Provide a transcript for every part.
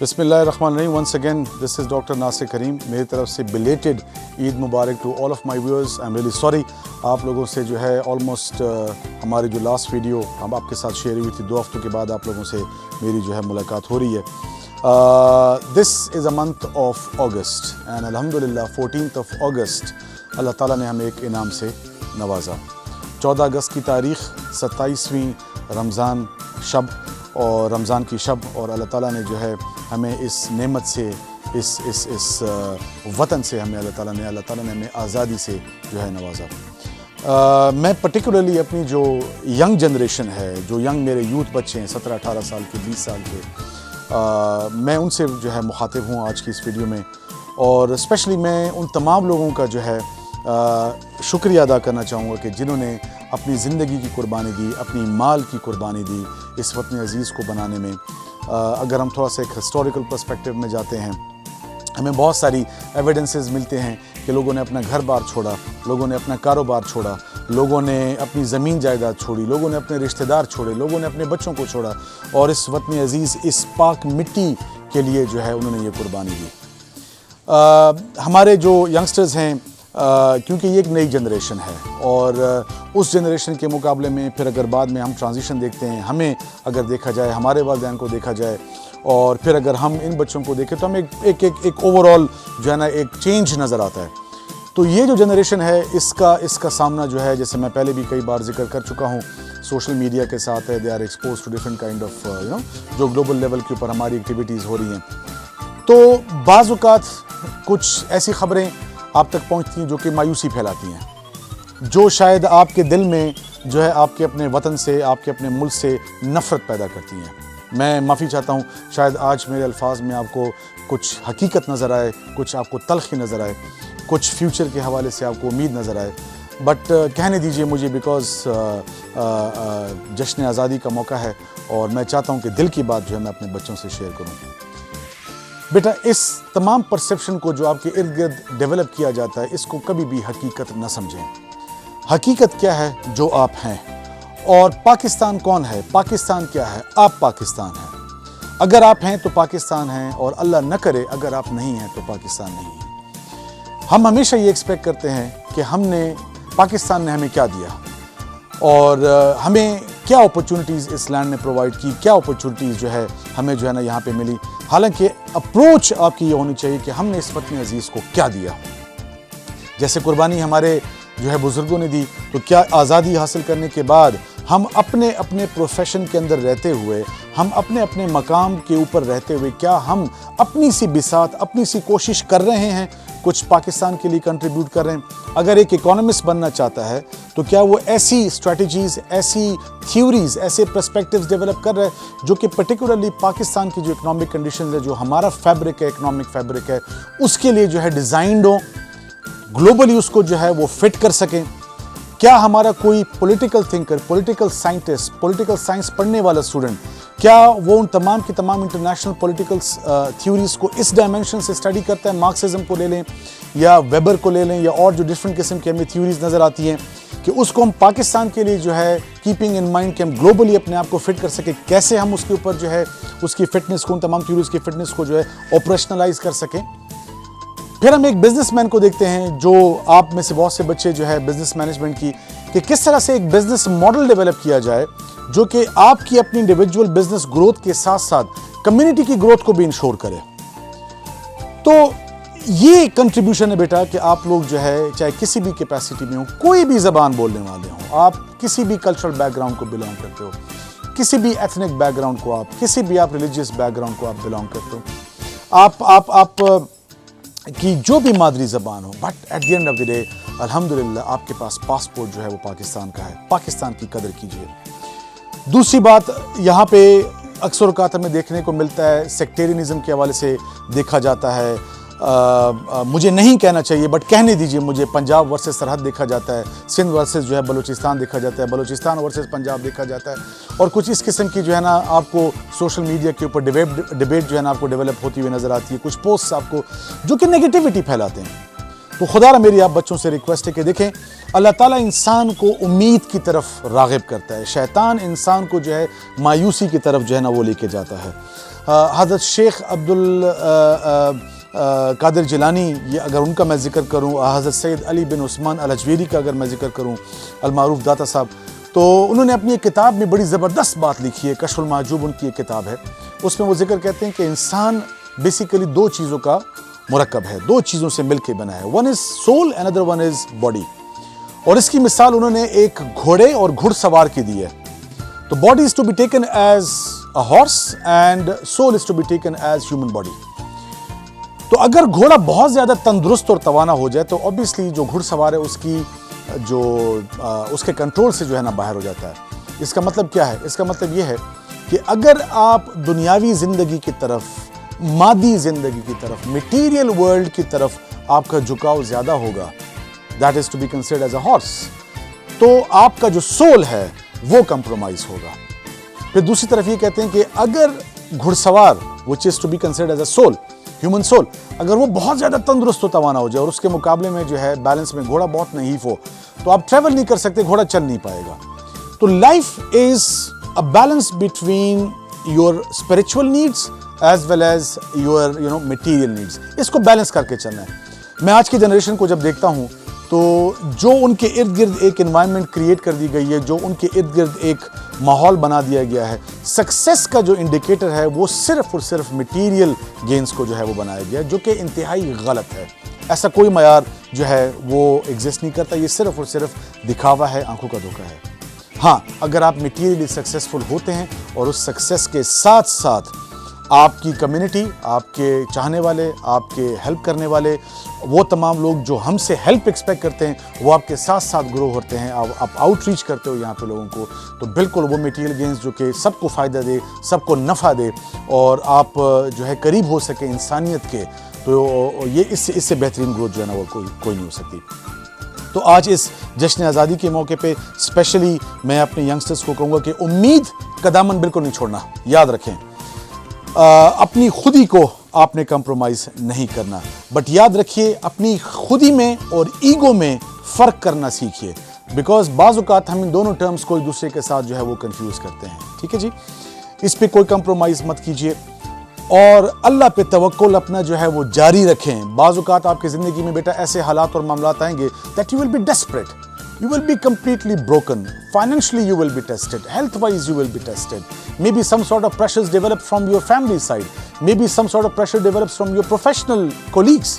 بسم اللہ الرحمن الرحیم. Once again this is doctor Nasir Karim. میری طرف سے بلیٹڈ عید مبارک to all of my viewers. I am really sorry آپ لوگوں سے جو ہے آلموسٹ ہماری جو لاسٹ ویڈیو ہم آپ کے ساتھ شیئر ہوئی تھی 2 ہفتوں کے بعد آپ لوگوں سے میری جو ہے ملاقات ہو رہی ہے. This is a month of August and الحمد للہ 14th آف اگست اللہ تعالیٰ نے ہمیں ایک انعام سے نوازا. 14 اگست کی تاریخ 27ویں رمضان شب اور رمضان کی شب، اور اللہ تعالیٰ نے جو ہے ہمیں اس نعمت سے اس وطن سے اللہ تعالیٰ نے ہمیں آزادی سے جو ہے نوازا. میں پرٹیکولرلی اپنی جو ینگ جنریشن ہے، جو ینگ میرے یوتھ بچے ہیں 17-18 سال کے 20 سال کے، میں ان سے جو ہے مخاطب ہوں آج کی اس ویڈیو میں. اور اسپیشلی میں ان تمام لوگوں کا جو ہے شکریہ ادا کرنا چاہوں گا کہ جنہوں نے اپنی زندگی کی قربانی دی، اپنی مال کی قربانی دی اس وطن عزیز کو بنانے میں. اگر ہم تھوڑا سا ایک ہسٹوریکل پرسپیکٹیو میں جاتے ہیں، ہمیں بہت ساری ایویڈنسز ملتے ہیں کہ لوگوں نے اپنا گھر بار چھوڑا، لوگوں نے اپنا کاروبار چھوڑا، لوگوں نے اپنی زمین جائیداد چھوڑی، لوگوں نے اپنے رشتہ دار چھوڑے، لوگوں نے اپنے بچوں کو چھوڑا، اور اس وطن عزیز اس پاک مٹی کے لیے جو ہے انہوں نے یہ قربانی دی. ہمارے جو ینگسٹرز ہیں، کیونکہ یہ ایک نئی جنریشن ہے، اور اس جنریشن کے مقابلے میں پھر اگر بعد میں ہم ٹرانزیشن دیکھتے ہیں، ہمیں اگر دیکھا جائے، ہمارے والدین کو دیکھا جائے، اور پھر اگر ہم ان بچوں کو دیکھیں تو ہمیں ایک اوور آل جو ہے نا ایک چینج نظر آتا ہے. تو یہ جو جنریشن ہے اس کا سامنا جو ہے، جیسے میں پہلے بھی کئی بار ذکر کر چکا ہوں، سوشل میڈیا کے ساتھ ہے. They are expose to different kind of جو گلوبل لیول کے اوپر ہماری ایکٹیویٹیز ہو رہی ہیں. تو بعض اوقات کچھ ایسی خبریں آپ تک پہنچتی ہیں جو کہ مایوسی پھیلاتی ہیں، جو شاید آپ کے دل میں جو ہے آپ کے اپنے وطن سے، آپ کے اپنے ملک سے نفرت پیدا کرتی ہیں. میں معافی چاہتا ہوں، شاید آج میرے الفاظ میں آپ کو کچھ حقیقت نظر آئے، کچھ آپ کو تلخی نظر آئے، کچھ فیوچر کے حوالے سے آپ کو امید نظر آئے، بٹ کہنے دیجئے مجھے، بیکاز جشن آزادی کا موقع ہے اور میں چاہتا ہوں کہ دل کی بات جو ہے میں اپنے بچوں سے شیئر کروں. بیٹا، اس تمام پرسیپشن کو جو آپ کے ارد گرد ڈیولپ کیا جاتا ہے، اس کو کبھی بھی حقیقت نہ سمجھیں. حقیقت کیا ہے؟ جو آپ ہیں. اور پاکستان کون ہے؟ پاکستان کیا ہے؟ آپ پاکستان ہیں. اگر آپ ہیں تو پاکستان ہیں، اور اللہ نہ کرے اگر آپ نہیں ہیں تو پاکستان نہیں ہے. ہم ہمیشہ یہ ایکسپیکٹ کرتے ہیں کہ پاکستان نے ہمیں کیا دیا، اور ہمیں کیا اپرچونٹیز اس لینڈ نے پرووائڈ کی، کیا اپرچونٹیز جو ہے ہمیں جو ہے نا یہاں پہ ملی. حالانکہ اپروچ آپ کی یہ ہونی چاہیے کہ ہم نے اس وطن عزیز کو کیا دیا. جیسے قربانی ہمارے جو ہے بزرگوں نے دی، تو کیا آزادی حاصل کرنے کے بعد ہم اپنے پروفیشن کے اندر رہتے ہوئے، ہم اپنے مقام کے اوپر رہتے ہوئے، کیا ہم اپنی سی بساط، اپنی سی کوشش کر رہے ہیں، کچھ پاکستان کے لیے کنٹریبیوٹ کر رہے ہیں؟ اگر ایک اکانومسٹ بننا چاہتا ہے تو کیا وہ ایسی اسٹریٹجیز، ایسی تھیوریز، ایسے پرسپیکٹیوز ڈیولپ کر رہے ہیں جو کہ پرٹیکولرلی پاکستان کی جو اکنامک کنڈیشنز ہے، جو ہمارا فیبرک ہے، اکنامک فیبرک ہے، اس کے لیے جو ہے ڈیزائنڈ ہو، گلوبلی اس کو جو ہے وہ فٹ کر سکیں؟ کیا ہمارا کوئی political thinker, political scientist, political science پڑھنے والا اسٹوڈنٹ، کیا وہ ان تمام کی تمام انٹرنیشنل پولیٹیکل تھیوریز کو اس ڈائمینشن سے اسٹڈی کرتا ہے؟ مارکسزم کو لے لیں یا ویبر کو لے لیں، یا اور جو ڈفرنٹ قسم کی ہمیں تھیوریز نظر آتی ہیں، کہ اس کو ہم پاکستان کے لیے جو ہے کیپنگ ان مائنڈ کہ ہم گلوبلی اپنے آپ کو فٹ کر سکیں، کیسے ہم اس کے اوپر جو ہے اس کی فٹنس کو، ان تمام تھیوریز کی فٹنس کو جو ہے آپریشنلائز کر سکیں؟ پھر ہم ایک بزنس مین کو دیکھتے ہیں، جو آپ میں سے بہت سے بچے جو ہے بزنس مینجمنٹ کی، کہ کس طرح سے ایک بزنس ماڈل ڈیولپ کیا جائے جو کہ آپ کی اپنی انڈیویجول بزنس گروتھ کے ساتھ ساتھ کمیونٹی کی گروتھ کو بھی انشور کرے. تو یہ کنٹریبیوشن ہے بیٹا کہ آپ لوگ جو ہے چاہے کسی بھی کیپیسٹی میں ہوں، کوئی بھی زبان بولنے والے ہوں، آپ کسی بھی کلچرل بیک گراؤنڈ کو بلانگ کرتے ہو، کسی بھی ایتھنک بیک گراؤنڈ کو، آپ کسی بھی ریلیجیس بیک گراؤنڈ کو آپ بلانگ کرتے ہو، آپ کی جو بھی مادری زبان ہو، but at the end of the day الحمدللہ آپ کے پاس پاسپورٹ جو ہے وہ پاکستان کا ہے. پاکستان کی قدر کیجیے. دوسری بات، یہاں پہ اکثر اوقات ہمیں دیکھنے کو ملتا ہے، سیکٹیرینزم کے حوالے سے دیکھا جاتا ہے. مجھے نہیں کہنا چاہیے بٹ کہنے دیجیے مجھے، پنجاب ورسز سرحد دیکھا جاتا ہے، سندھ ورسز جو ہے بلوچستان دیکھا جاتا ہے، بلوچستان ورسز پنجاب دیکھا جاتا ہے، اور کچھ اس قسم کی جو ہے نا آپ کو سوشل میڈیا کے اوپر ڈیبیٹ جو ہے نا آپ کو ڈیولپ ہوتی ہوئی نظر آتی ہے. کچھ پوسٹس آپ کو جو کہ نیگیٹیوٹی پھیلاتے ہیں. تو خدا را میری آپ بچوں سے ریکویسٹ ہے کہ دیکھیں، اللہ تعالیٰ انسان کو امید کی طرف راغب کرتا ہے، شیطان انسان کو جو ہے مایوسی کی طرف جو ہے نا وہ لے کے جاتا ہے. حضرت شیخ عبد القادر جیلانی، یہ اگر ان کا میں ذکر کروں، حضرت سید علی بن عثمان الحجویری کا اگر میں ذکر کروں، المعروف داتا صاحب، تو انہوں نے اپنی ایک کتاب میں بڑی زبردست بات لکھی ہے، کشف المحجوب ان کی ایک کتاب ہے، اس میں وہ ذکر کہتے ہیں کہ انسان بیسیکلی دو چیزوں کا مرکب ہے، دو چیزوں سے مل کے بنا ہے، one is civil and other one is body, اور اس کی مثال انہوں نے ایک گھوڑے اور گھڑ سوار کی دی ہے. تو body is to be taken as a horse and soul is to be taken as human body. تو اگر گھوڑا بہت زیادہ تندرست اور توانا ہو جائے تو obviously جو گھڑ سوار ہے اس کے کنٹرول سے جو ہے نا باہر ہو جاتا ہے. اس کا مطلب کیا ہے؟ اس کا مطلب یہ ہے کہ اگر آپ دنیاوی زندگی کی طرف، مادی زندگی کی طرف، میٹیریل ورلڈ کی طرف آپ کا جھکاؤ زیادہ ہوگا، that is to be considered as a horse، تو آپ کا جو سول ہے وہ کمپرومائز ہوگا. پھر دوسری طرف یہ کہتے ہیں کہ اگر گھڑ سوار which is to be considered as a soul، human soul, اگر وہ بہت زیادہ تندرست و توانا ہو جائے اور اس کے مقابلے میں جو ہے بیلنس میں گھوڑا بہت نحیف ہو، تو آپ ٹریول نہیں کر سکتے، گھوڑا چل نہیں پائے گا. تو life is a balance between your spiritual needs as well as your material needs. اس کو بیلنس کر کے چلنا ہے. میں آج کی جنریشن کو جب دیکھتا ہوں تو جو ان کے ارد گرد ایک انوائرمنٹ کریٹ کر دی گئی ہے، جو ان کے ارد گرد ایک ماحول بنا دیا گیا ہے، سکسیس کا جو انڈیکیٹر ہے وہ صرف اور صرف میٹیریل گینز کو جو ہے وہ بنایا گیا ہے، جو کہ انتہائی غلط ہے. ایسا کوئی معیار جو ہے وہ ایگزسٹ نہیں کرتا. یہ صرف اور صرف دکھاوا ہے، آنکھوں کا دھوکہ ہے. ہاں، اگر آپ میٹیریلی سکسیسفل ہوتے ہیں اور اس سکسیس کے ساتھ ساتھ آپ کی کمیونٹی، آپ کے چاہنے والے، آپ کے ہیلپ کرنے والے، وہ تمام لوگ جو ہم سے ہیلپ ایکسپیکٹ کرتے ہیں، وہ آپ کے ساتھ ساتھ گرو ہوتے ہیں، آپ آؤٹ ریچ کرتے ہو یہاں پہ لوگوں کو، تو بالکل وہ میٹیریل گینز جو کہ سب کو فائدہ دے، سب کو نفع دے، اور آپ جو ہے قریب ہو سکے انسانیت کے، تو یہ اس سے بہترین گروتھ جو ہے نا وہ کوئی نہیں ہو سکتی. تو آج اس جشن آزادی کے موقع پہ اسپیشلی میں اپنے ینگسٹرز کو کہوں گا کہ امید کا دامن بالکل نہیں چھوڑنا. یاد رکھیں، اپنی خودی کو آپ نے کمپرومائز نہیں کرنا، بٹ یاد رکھیے اپنی خودی میں اور ایگو میں فرق کرنا سیکھیے، بیکاز بعض اوقات ہم ان دونوں ٹرمز کو ایک دوسرے کے ساتھ جو ہے وہ کنفیوز کرتے ہیں. ٹھیک ہے جی، اس پہ کوئی کمپرومائز مت کیجیے اور اللہ پہ توکل اپنا جو ہے وہ جاری رکھیں. بعض اوقات آپ کی زندگی میں بیٹا ایسے حالات اور معاملات آئیں گے that you will be desperate, you will be completely broken, financially you will be tested, health wise you will be tested, maybe some sort of pressures develop from your family side, maybe some sort of pressure develops from your professional colleagues,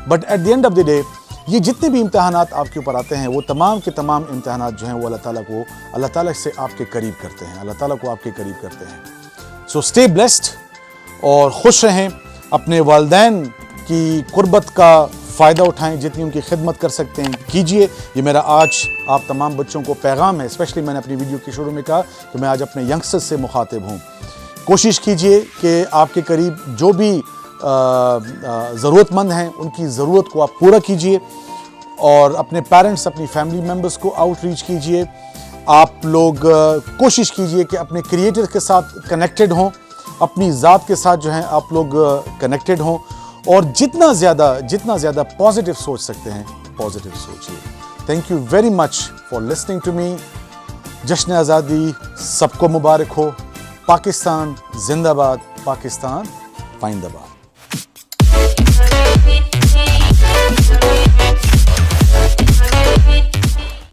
but at the end of the day یہ جتنے بھی امتحانات آپ کے اوپر آتے ہیں وہ تمام کے تمام امتحانات جو ہیں وہ اللہ تعالیٰ سے آپ کے قریب کرتے ہیں، اللہ تعالیٰ کو آپ کے قریب کرتے ہیں. So stay blessed اور خوش رہیں، اپنے والدین کی قربت کا فائدہ اٹھائیں، جتنی ان کی خدمت کر سکتے ہیں کیجئے. یہ میرا آج آپ تمام بچوں کو پیغام ہے. اسپیشلی میں نے اپنی ویڈیو کے شروع میں کہا کہ میں آج اپنے ینگسٹرز سے مخاطب ہوں. کوشش کیجئے کہ آپ کے قریب جو بھی ضرورت مند ہیں ان کی ضرورت کو آپ پورا کیجئے، اور اپنے پیرنٹس، اپنی فیملی ممبرس کو آؤٹ ریچ کیجئے. آپ لوگ کوشش کیجئے کہ اپنے کریٹر کے ساتھ کنیکٹڈ ہوں، اپنی ذات کے ساتھ جو ہیں آپ لوگ کنیکٹڈ ہوں، اور جتنا زیادہ پازیٹیو سوچ سکتے ہیں پازیٹیو سوچیے. Thank you very much for listening to me. جشن آزادی سب کو مبارک ہو. پاکستان زندہ باد، پاکستان پائندہ باد.